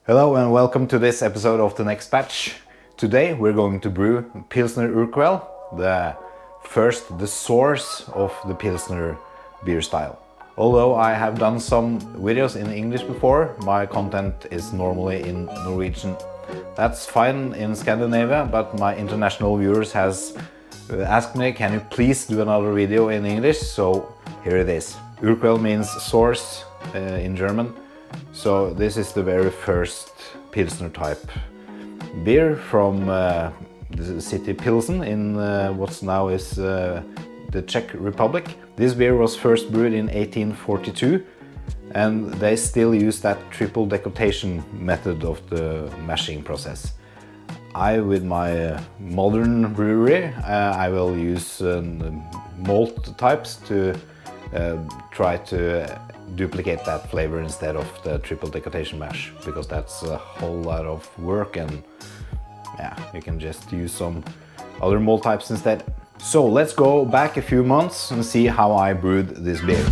Hello and welcome to this episode of The Next Batch. Today we're going to brew Pilsner Urquell, the source of the Pilsner beer style. Although I have done some videos in English before, my content is normally in Norwegian. That's fine in Scandinavia, but my international viewers has asked me, can you please do another video in English? So here it is. Urquell means source in German. So this is the very first Pilsner type beer from the city Pilsen in what's now is the Czech Republic. This beer was first brewed in 1842 and they still use that triple decantation method of the mashing process. With my modern brewery, I will use malt types to try to duplicate that flavor instead of the triple decantation mash, because that's a whole lot of work and yeah, you can just use some other malt types instead. So let's go back a few months and see how I brewed this beer.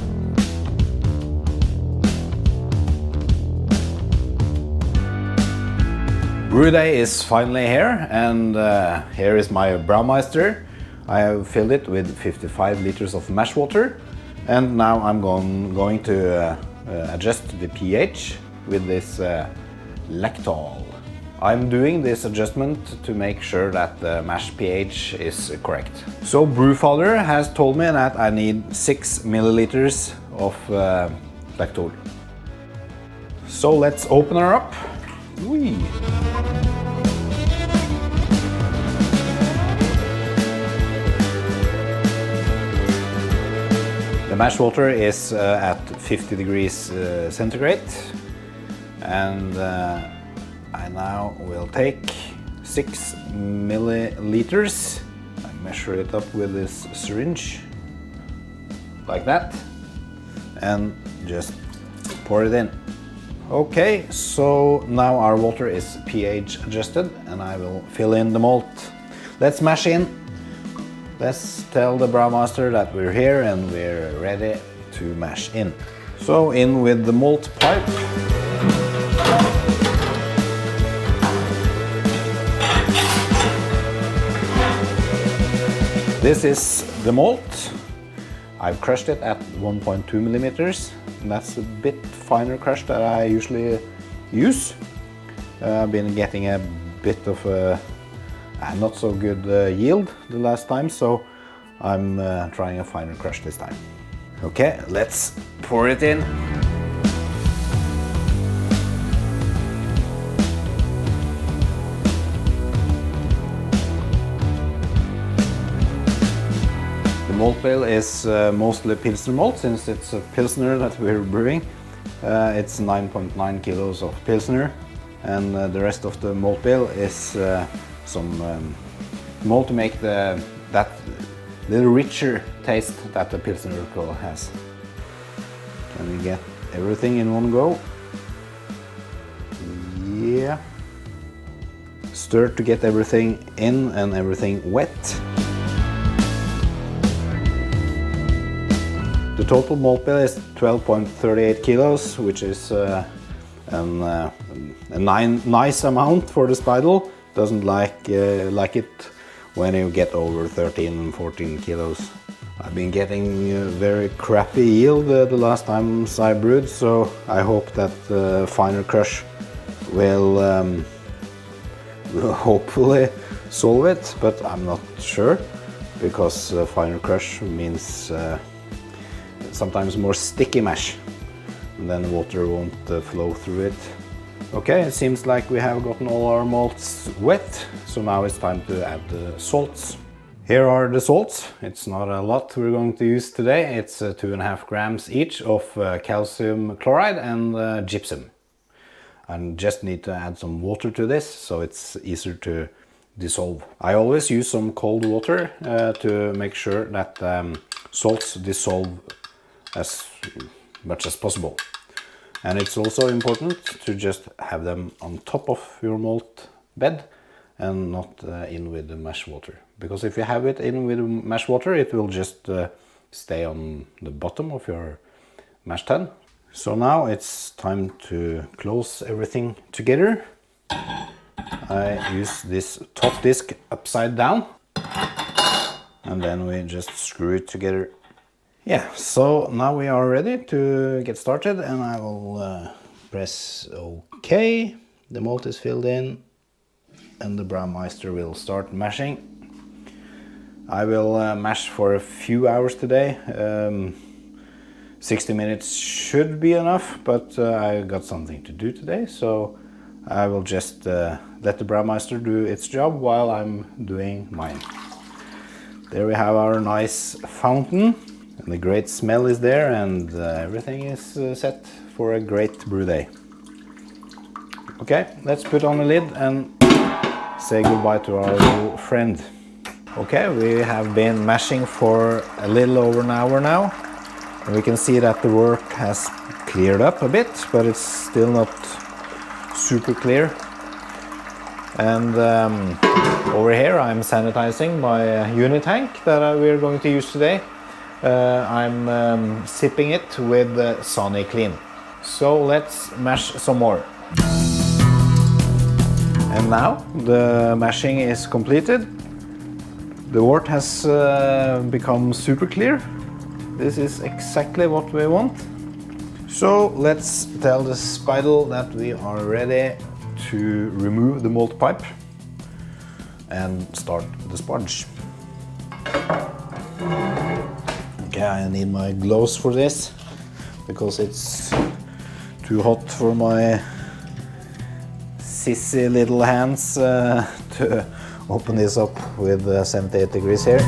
Brew day is finally here, and here is my Braumeister. I have filled it with 55 liters of mash water. And now I'm going to adjust the pH with this lactol. I'm doing this adjustment to make sure that the mash pH is correct. So Brewfather has told me that I need 6 milliliters of lactol. So let's open her up. Whee. The mash water is at 50 degrees centigrade, and I now will take 6 milliliters. I measure it up with this syringe, like that, and just pour it in. Okay, so now our water is pH adjusted, and I will fill in the malt. Let's mash in. Let's tell the Braumeister that we're here and we're ready to mash in. So in with the malt pipe. This is the malt. I've crushed it at 1.2 millimeters. And that's a bit finer crush that I usually use. I've been getting a bit of a not so good yield the last time, so I'm trying a finer crush this time. Okay, let's pour it in. The malt bill is mostly Pilsner malt, since it's a Pilsner that we're brewing. It's 9.9 kilos of Pilsner, and the rest of the malt bill is some malt to make that little richer taste that the Pilsner Urquell has. Can we get everything in one go? Yeah. Stir to get everything in and everything wet. The total malt bill is 12.38 kilos, which is a nice amount for the Spidel. Doesn't like it when you get over 13 and 14 kilos. I've been getting very crappy yield the last times I brewed, so I hope that finer crush will hopefully solve it, but I'm not sure, because finer crush means sometimes more sticky mash, and then water won't flow through it. Okay, it seems like we have gotten all our malts wet, so now it's time to add the salts. Here are the salts. It's not a lot we're going to use today. It's 2.5 grams each of calcium chloride and gypsum. I just need to add some water to this, so it's easier to dissolve. I always use some cold water to make sure that salts dissolve as much as possible. And it's also important to just have them on top of your malt bed and not in with the mash water. Because if you have it in with mash water, it will just stay on the bottom of your mash tun. So now it's time to close everything together. I use this top disc upside down, and then we just screw it together. Yeah, so now we are ready to get started, and I will press OK. The malt is filled in, and the Brewmeister will start mashing. I will mash for a few hours today. 60 minutes should be enough, but I got something to do today, so I will just let the Brewmeister do its job while I'm doing mine. There we have our nice fountain, and the great smell is there, and everything is set for a great brew day. Okay, let's put on the lid and say goodbye to our little friend. Okay, we have been mashing for a little over an hour now, and we can see that the work has cleared up a bit, but it's still not super clear. And over here I'm sanitizing my unit tank that we're going to use today. I'm sipping it with Sony Clean. So let's mash some more. And now the mashing is completed. The wort has become super clear. This is exactly what we want. So let's tell the spidle that we are ready to remove the malt pipe and start the sparge. Okay, I need my gloves for this because it's too hot for my sissy little hands to open this up with 78 degrees here.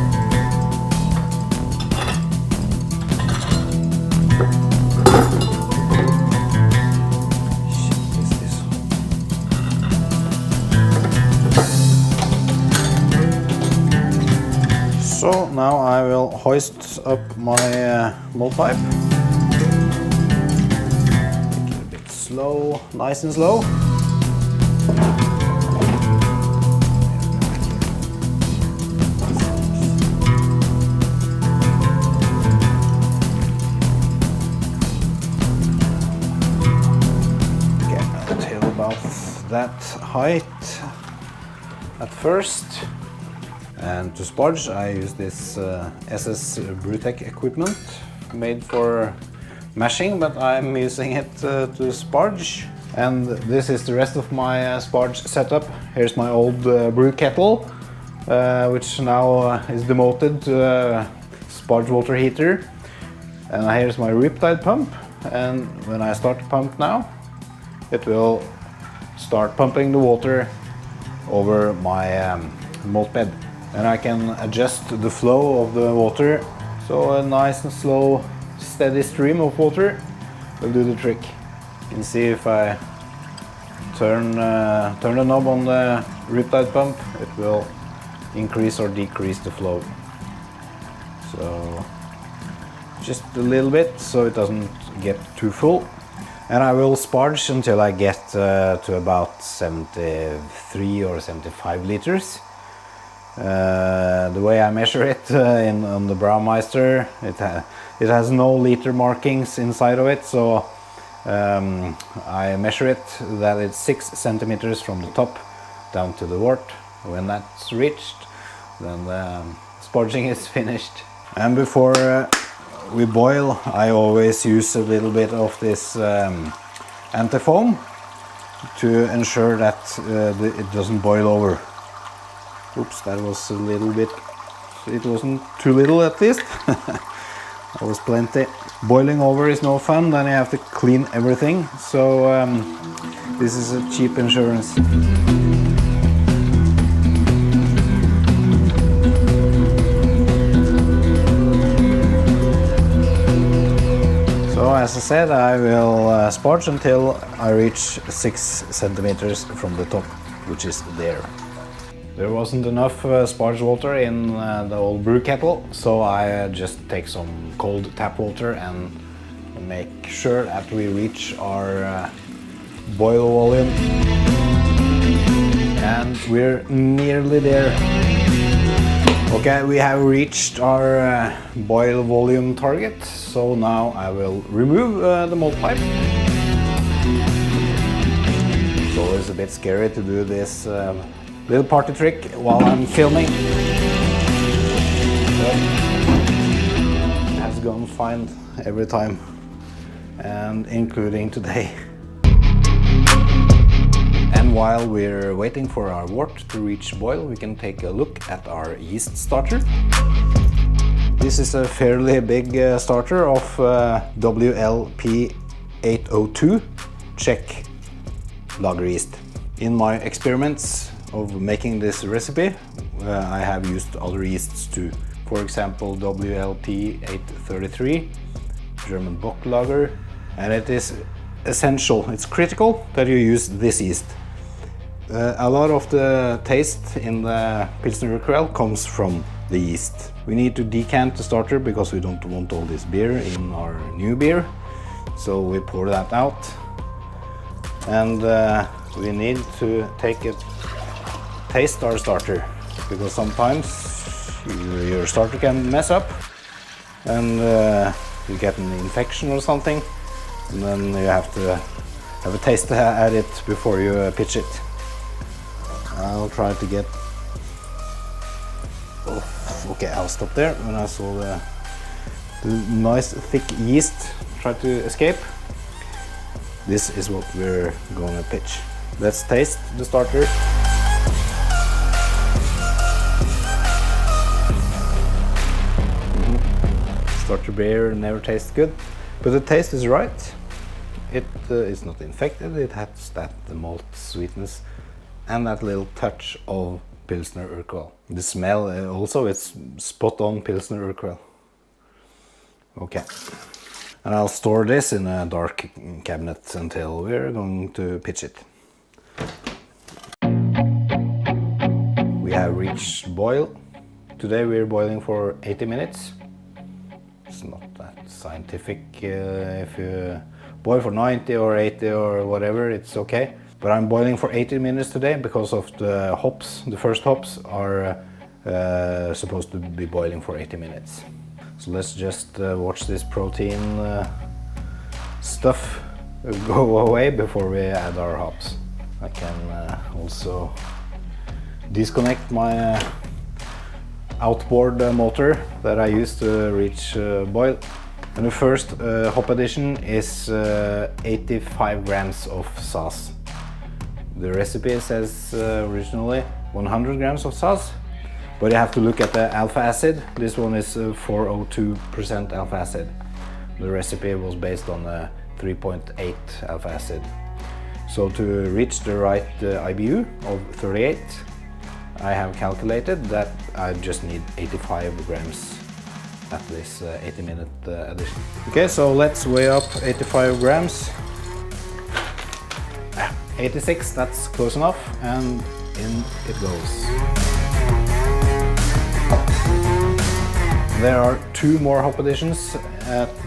So now I will hoist up my malt pipe. Take it a bit slow, nice and slow. That height at first, and to sparge I use this SS Brewtech equipment made for mashing, but I'm using it to sparge. And this is the rest of my sparge setup. Here's my old brew kettle, which now is demoted to a sparge water heater, and here's my riptide pump, and when I start the pump now, it will start pumping the water over my malt bed, and I can adjust the flow of the water, so a nice and slow steady stream of water will do the trick. You can see if I turn the knob on the riptide pump, it will increase or decrease the flow. So just a little bit so it doesn't get too full. And I will sparge until I get to about 73 or 75 liters. The way I measure it on the Brewmeister, it has no liter markings inside of it, so I measure it that it's 6 centimeters from the top down to the wort. When that's reached, then the sparging is finished. And before we boil, I always use a little bit of this antifoam to ensure that it doesn't boil over. Oops, that was a little bit, it wasn't too little at least. That was plenty. Boiling over is no fun, then you have to clean everything, so this is a cheap insurance. So as I said, I will sparge until I reach 6 centimeters from the top, which is there. There wasn't enough sparge water in the old brew kettle, so I just take some cold tap water and make sure that we reach our boil volume. And we're nearly there. Okay, we have reached our boil volume target, so now I will remove the malt pipe. It's always a bit scary to do this little party trick while I'm filming. But it has gone fine every time, and including today. And while we're waiting for our wort to reach boil, we can take a look at our yeast starter. This is a fairly big starter of WLP 802 Czech lager yeast. In my experiments of making this recipe, I have used other yeasts too. For example, WLP 833 German Bock lager, and it is essential, it's critical that you use this yeast. A lot of the taste in the Pilsner Urquell comes from the yeast. We need to decant the starter because we don't want all this beer in our new beer. So we pour that out. And we need to taste our starter, because sometimes your starter can mess up and you get an infection or something, and then you have to have a taste at it before you pitch it. I'll try to get... Oh, okay, I'll stop there. When I saw the nice thick yeast try to escape, this is what we're gonna pitch. Let's taste the starter. Starter beer never tastes good, but the taste is right. It is not infected, it has that malt sweetness and that little touch of Pilsner Urquell. The smell also, it's spot on Pilsner Urquell. Okay. And I'll store this in a dark cabinet until we're going to pitch it. We have reached boil. Today we're boiling for 80 minutes. It's not that scientific. If you boil for 90 or 80 or whatever, it's okay. But I'm boiling for 80 minutes today because of the hops. The first hops are supposed to be boiling for 80 minutes. So let's just watch this protein stuff go away before we add our hops. I can also disconnect my outboard motor that I used to reach boil. And the first hop addition is 85 grams of sauce. The recipe says originally 100 grams of sauce, but you have to look at the alpha acid. This one is 402% alpha acid. The recipe was based on 3.8 alpha acid. So to reach the right IBU of 38, I have calculated that I just need 85 grams at this 80-minute addition. Okay, so let's weigh up 85 grams. 86, that's close enough, and in it goes. There are two more hop additions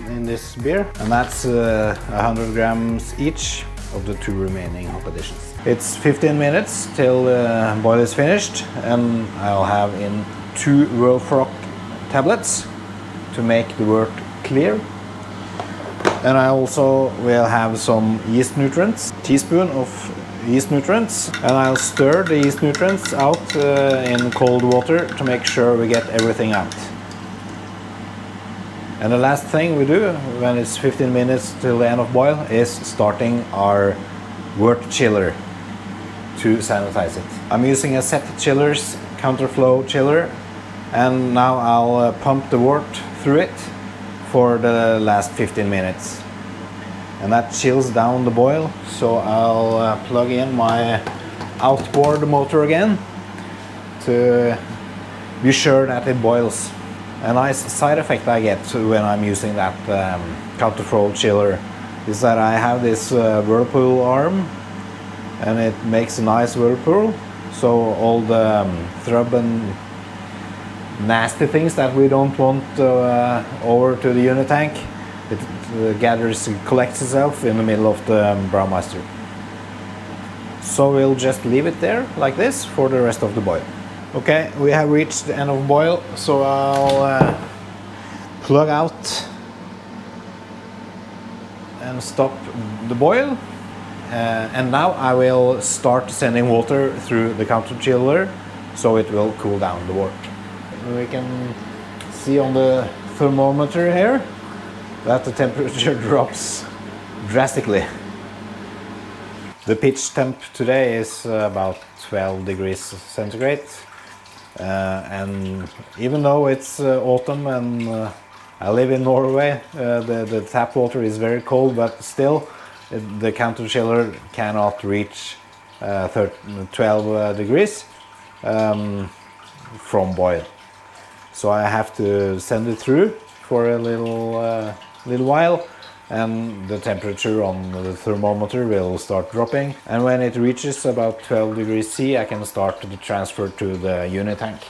in this beer, and that's 100 grams each of the two remaining hop additions. It's 15 minutes till the boil is finished, and I'll have in 2 Whirlfrock tablets to make the wort clear. And I also will have some yeast nutrients, teaspoon of yeast nutrients, and I'll stir the yeast nutrients out in cold water to make sure we get everything out. And the last thing we do when it's 15 minutes till the end of boil is starting our wort chiller to sanitize it. I'm using a set chillers counterflow chiller, and now I'll pump the wort through it for the last 15 minutes. And that chills down the boil, so I'll plug in my outboard motor again to be sure that it boils. A nice side effect I get when I'm using that counterflow chiller is that I have this whirlpool arm, and it makes a nice whirlpool, so all the thrub and nasty things that we don't want over to the unit tank, it gathers, collects itself in the middle of the Braumeister. So we'll just leave it there like this for the rest of the boil. Okay, we have reached the end of boil, so I'll plug out and stop the boil. And now I will start sending water through the counter chiller so it will cool down the wort. We can see on the thermometer here that the temperature drops drastically. The pitch temp today is about 12 degrees centigrade. And even though it's autumn and I live in Norway, the tap water is very cold, but still the counter chiller cannot reach 12 degrees from boil. So I have to send it through for a little while, and the temperature on the thermometer will start dropping. And when it reaches about 12 degrees C, I can start the transfer to the unit tank.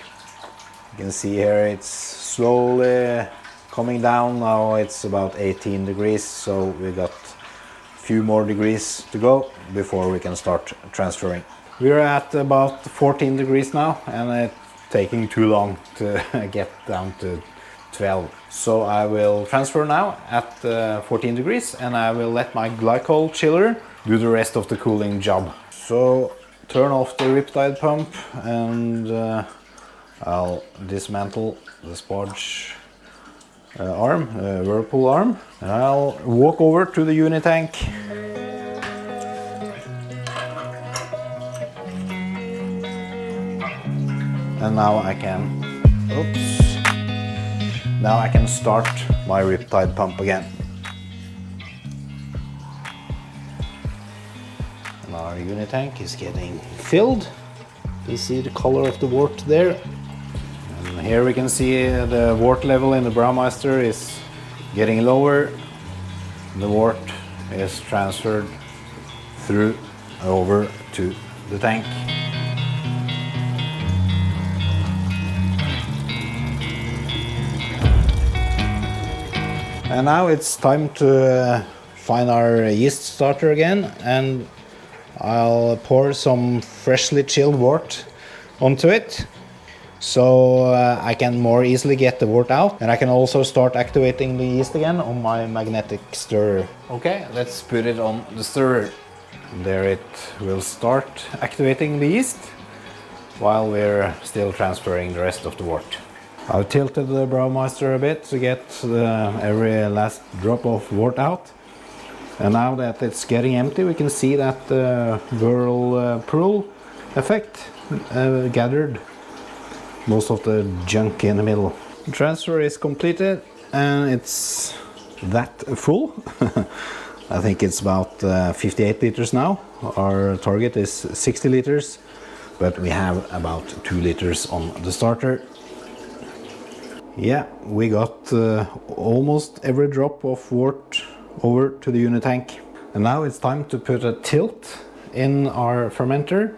You can see here it's slowly coming down. Now it's about 18 degrees, so we got a few more degrees to go before we can start transferring. We're at about 14 degrees now, and it's taking too long to get down to 12. So I will transfer now at 14 degrees, and I will let my glycol chiller do the rest of the cooling job. So turn off the riptide pump, and I'll dismantle the sparge arm, whirlpool arm, and I'll walk over to the unit tank. And now I can start my riptide pump again. And our unit tank is getting filled. You see the color of the wort there. And here we can see the wort level in the Brewmeister is getting lower. The wort is transferred through over to the tank. And now it's time to find our yeast starter again, and I'll pour some freshly chilled wort onto it so I can more easily get the wort out, and I can also start activating the yeast again on my magnetic stirrer. Okay, let's put it on the stirrer. There it will start activating the yeast while we're still transferring the rest of the wort. I've tilted the Brewmeister a bit to get every last drop of wort out. And now that it's getting empty, we can see that the whirlpool effect gathered most of the junk in the middle. The transfer is completed, and it's that full. I think it's about 58 liters now. Our target is 60 liters, but we have about 2 liters on the starter. Yeah, we got almost every drop of wort over to the unit tank. And now it's time to put a tilt in our fermenter.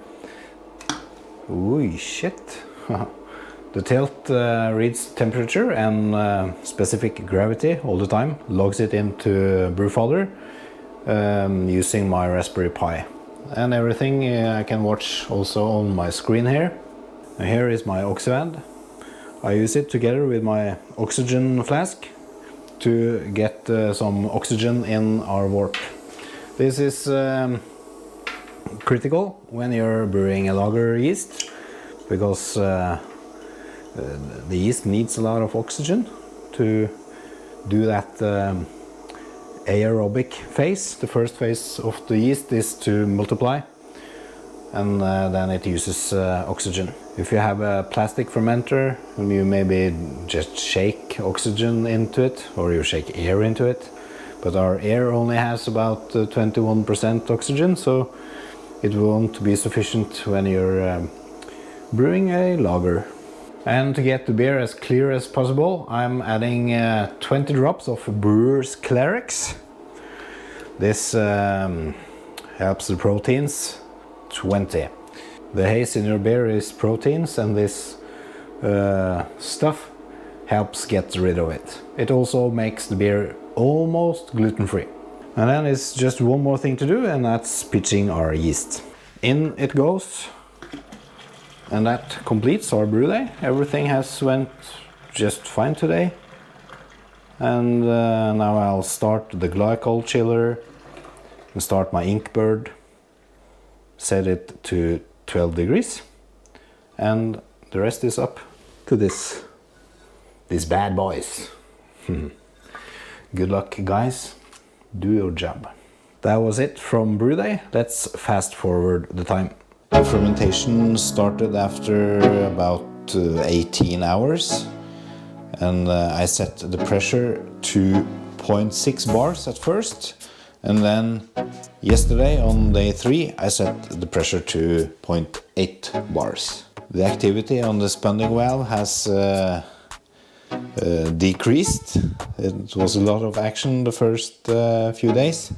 Ooh, shit. The tilt reads temperature and specific gravity all the time, logs it into Brewfather using my Raspberry Pi. And everything I can watch also on my screen here. And here is my Oxyvand. I use it together with my oxygen flask to get some oxygen in our wort. This is critical when you're brewing a lager yeast, because the yeast needs a lot of oxygen to do that aerobic phase. The first phase of the yeast is to multiply, and then it uses oxygen. If you have a plastic fermenter, you maybe just shake oxygen into it, or you shake air into it. But our air only has about 21% oxygen, so it won't be sufficient when you're brewing a lager. And to get the beer as clear as possible, I'm adding 20 drops of Brewer's Clerics. This helps the proteins. 20. The haze in your beer is proteins, and this stuff helps get rid of it. It also makes the beer almost gluten-free. And then it's just one more thing to do, and that's pitching our yeast. In it goes. And that completes our brew day. Everything has went just fine today. And now I'll start the glycol chiller and start my ink bird. Set it to 12 degrees. And the rest is up to these bad boys. Good luck, guys. Do your job. That was it from brew day. Let's fast forward the time. The fermentation started after about 18 hours. And I set the pressure to 0.6 bars at first. And then yesterday on day 3 I set the pressure to 0.8 bars. The activity on the spunding valve has decreased. It was a lot of action the first few days.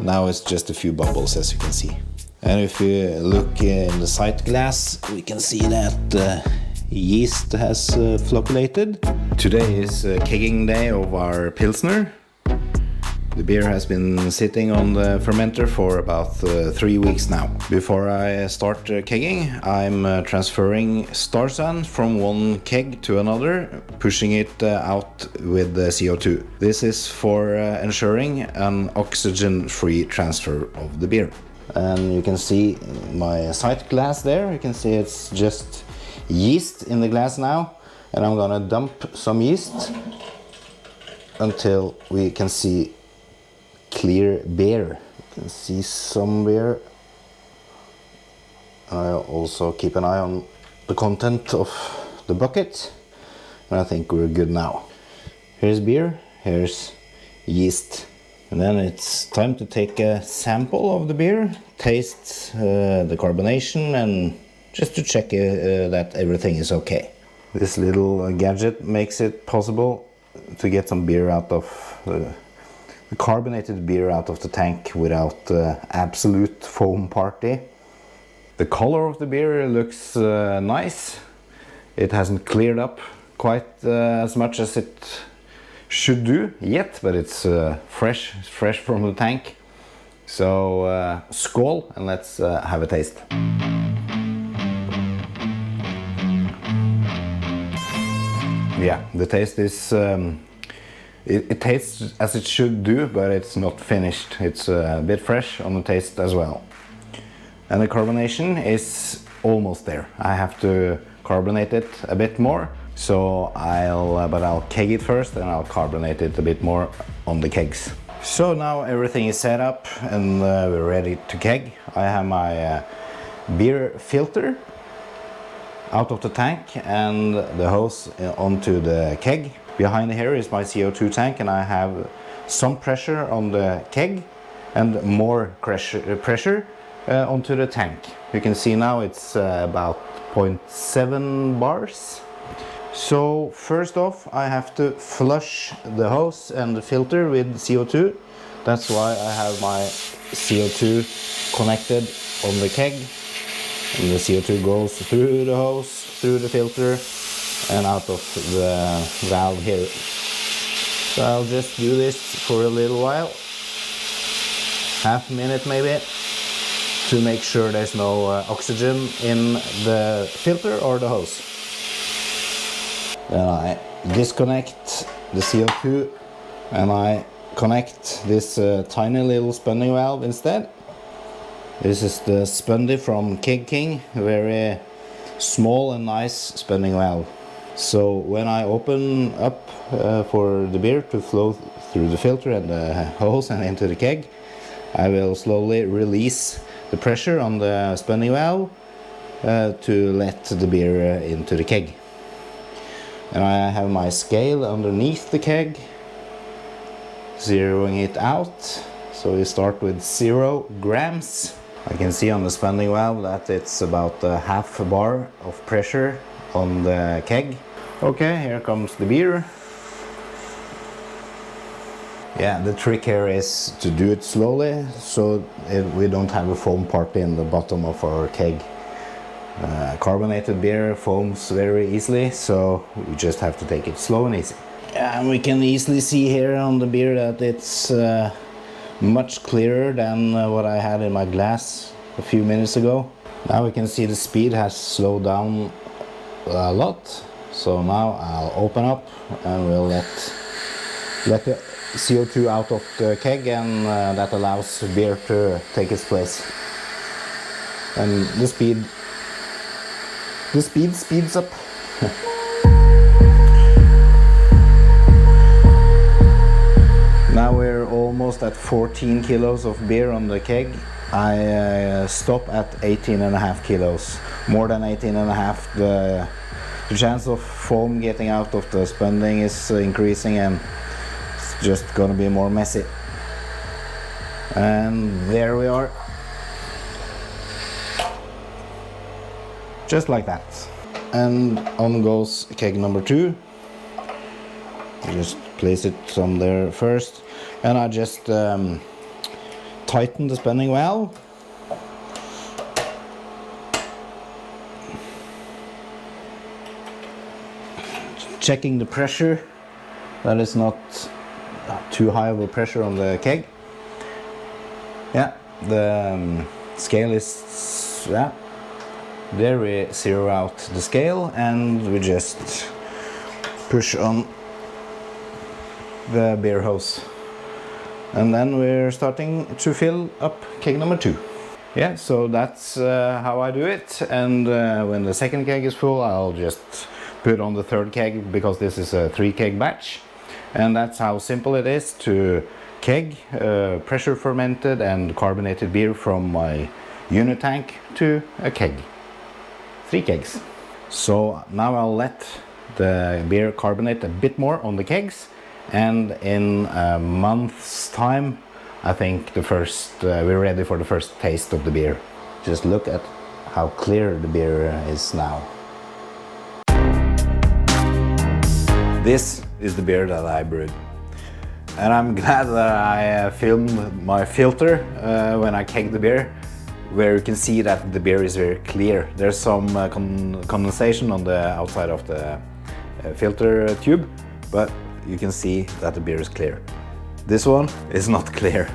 Now it's just a few bubbles, as you can see. And if you look in the sight glass, we can see that yeast has flocculated. Today is kegging day of our Pilsner. The beer has been sitting on the fermenter for about 3 weeks now. Before I start kegging, I'm transferring Starsan from one keg to another, pushing it out with the CO2. This is for ensuring an oxygen-free transfer of the beer. And you can see my sight glass there. You can see it's just yeast in the glass now. And I'm gonna dump some yeast until we can see clear beer. You can see some beer. I'll also keep an eye on the content of the bucket. And I think we're good now. Here's beer, here's yeast. And then it's time to take a sample of the beer, taste the carbonation, and just to check that everything is okay. This little gadget makes it possible to get some beer out of the carbonated beer out of the tank without absolute foam party. The color of the beer looks nice. It hasn't cleared up quite as much as it should do yet, but it's fresh from the tank. So skål, and let's have a taste. Yeah, the taste is it tastes as it should do, but it's not finished. It's a bit fresh on the taste as well. And the carbonation is almost there. I have to carbonate it a bit more. So I'll keg it first, and I'll carbonate it a bit more on the kegs. So now everything is set up and we're ready to keg. I have my beer filter out of the tank and the hose onto the keg. Behind here is my CO2 tank, and I have some pressure on the keg and more pressure onto the tank. You can see now it's about 0.7 bars. So first off, I have to flush the hose and the filter with CO2. That's why I have my CO2 connected on the keg. And the CO2 goes through the hose, through the filter, and out of the valve here. So I'll just do this for a little while, half a minute maybe, to make sure there's no oxygen in the filter or the hose. Then I disconnect the CO2 and I connect this tiny little spunding valve instead. This is the spundy from Keg King, very small and nice spunding valve. So when I open up for the beer to flow through the filter and the hose and into the keg, I will slowly release the pressure on the spunding valve to let the beer into the keg. And I have my scale underneath the keg, zeroing it out. So we start with 0 grams. I can see on the spunding valve that it's about a half a bar of pressure on the keg. Okay, here comes the beer. Yeah, the trick here is to do it slowly so we don't have a foam party in the bottom of our keg. Carbonated beer foams very easily, so we just have to take it slow and easy. Yeah, and we can easily see here on the beer that it's much clearer than what I had in my glass a few minutes ago. Now we can see the speed has slowed down a lot. So now I'll open up and we'll let the CO2 out of the keg, and that allows beer to take its place. And the speed speeds up. Now we're almost at 14 kilos of beer on the keg. I stop at 18.5 kilos. More than 18.5, the chance of foam getting out of the spunding is increasing, and it's just gonna be more messy. And there we are. Just like that. And on goes keg number 2. Just place it on there first, and I just tighten the spinning valve. Checking the pressure, that is not too high of a pressure on the keg. Yeah, the scale is, yeah. There we zero out the scale, and we just push on the beer hose, and then we're starting to fill up keg number 2. Yeah, so that's how I do it. And when the second keg is full, I'll just put on the third keg, because this is a 3 keg batch. And that's how simple it is to keg pressure fermented and carbonated beer from my unit tank to a keg. 3 kegs. So now I'll let the beer carbonate a bit more on the kegs, and in a month's time I think we're ready for the first taste of the beer. Just look at how clear the beer is now. This is the beer that I brewed, and I'm glad that I filmed my filter when I kegged the beer, where you can see that the beer is very clear. There's some condensation on the outside of the filter tube, but you can see that the beer is clear. This one is not clear.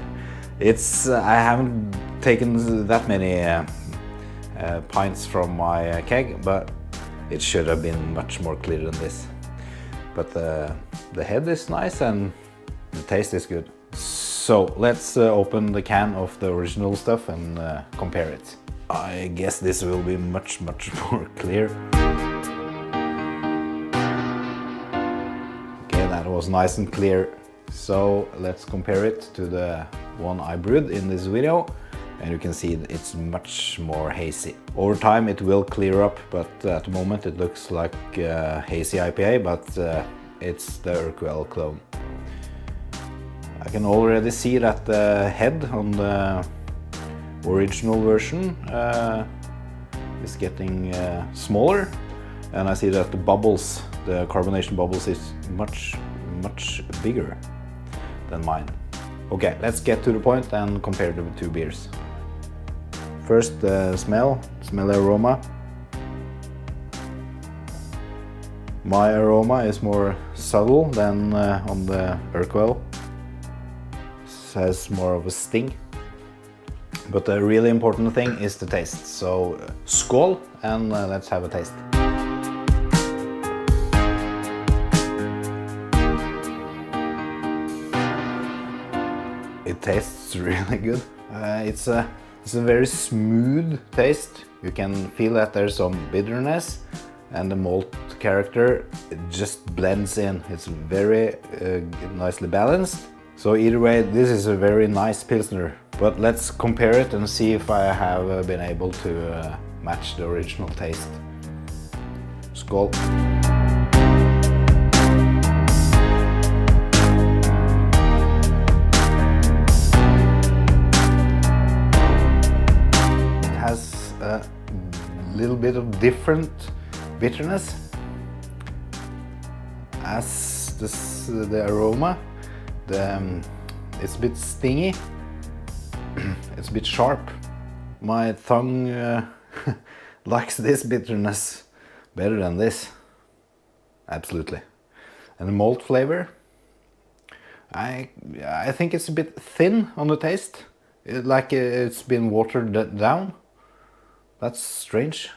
I haven't taken that many pints from my keg, but it should have been much more clear than this. But the head is nice and the taste is good. So let's open the can of the original stuff and compare it. I guess this will be much more clear. Okay, that was nice and clear. So let's compare it to the one I brewed in this video, and you can see it's much more hazy. Over time it will clear up, but at the moment it looks like hazy IPA, but it's the Urquell clone. I can already see that the head on the original version is getting smaller, and I see that the bubbles, the carbonation bubbles, is much bigger than mine. Okay, let's get to the point and compare the 2 beers. First, the smell aroma. My aroma is more subtle than on the Urquell. It has more of a sting. But the really important thing is the taste. So, skål, and let's have a taste. It tastes really good. It's a very smooth taste. You can feel that there's some bitterness, and the malt character, it just blends in. It's very nicely balanced. So either way, this is a very nice Pilsner. But let's compare it and see if I have been able to match the original taste. Skål. A little bit of different bitterness as the aroma. It's a bit stingy. It's a bit sharp. My tongue likes this bitterness better than this. Absolutely. And the malt flavor, I think it's a bit thin on the taste. Like it's been watered down. That's strange.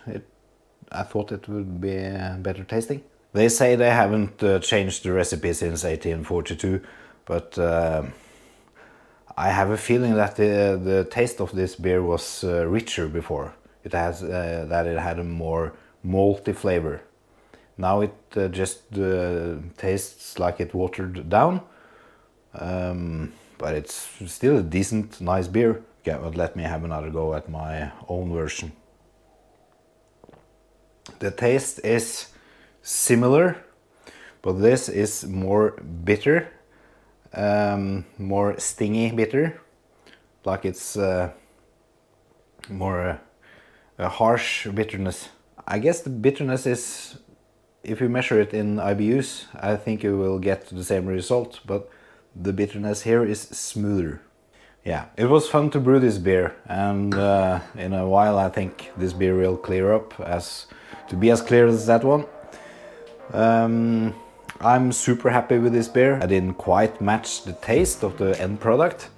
I thought it would be better tasting. They say they haven't changed the recipe since 1842, but I have a feeling that the taste of this beer was richer before. It has that it had a more malty flavor. Now it just tastes like it watered down, but it's still a decent, nice beer. Okay, but let me have another go at my own version. The taste is similar, but this is more bitter, more stingy bitter, like it's more a harsh bitterness. I guess the bitterness is, if you measure it in IBUs, I think you will get the same result, but the bitterness here is smoother. Yeah, it was fun to brew this beer, and in a while I think this beer will clear up to be as clear as that one. I'm super happy with this beer. I didn't quite match the taste of the end product,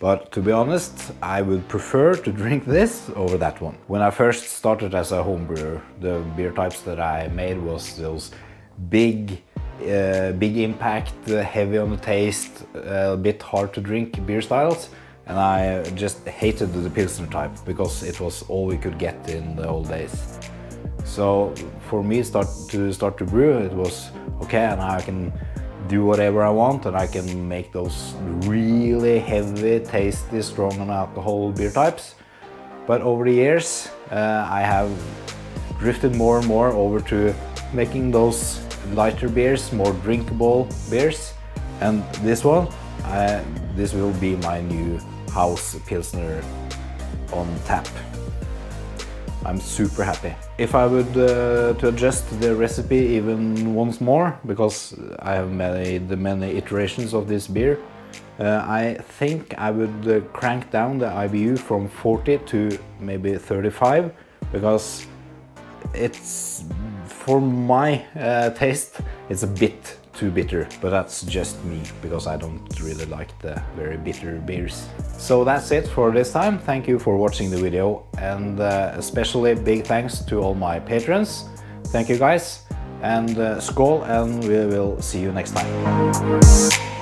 but to be honest, I would prefer to drink this over that one. When I first started as a home brewer, the beer types that I made was those big impact, heavy on the taste, a bit hard to drink beer styles. And I just hated the Pilsner type because it was all we could get in the old days. So for me start to brew, it was okay, and I can do whatever I want, and I can make those really heavy, tasty, strong on alcohol beer types. But over the years I have drifted more and more over to making those lighter beers, more drinkable beers. And this one, this will be my new house Pilsner on tap. I'm super happy. If I would to adjust the recipe even once more, because I have made many iterations of this beer, I think I would crank down the IBU from 40 to maybe 35, because it's, for my taste, it's a bit too bitter, but that's just me, because I don't really like the very bitter beers. So that's it for this time. Thank you for watching the video, and especially big thanks to all my patrons. Thank you guys, and skål, and we will see you next time.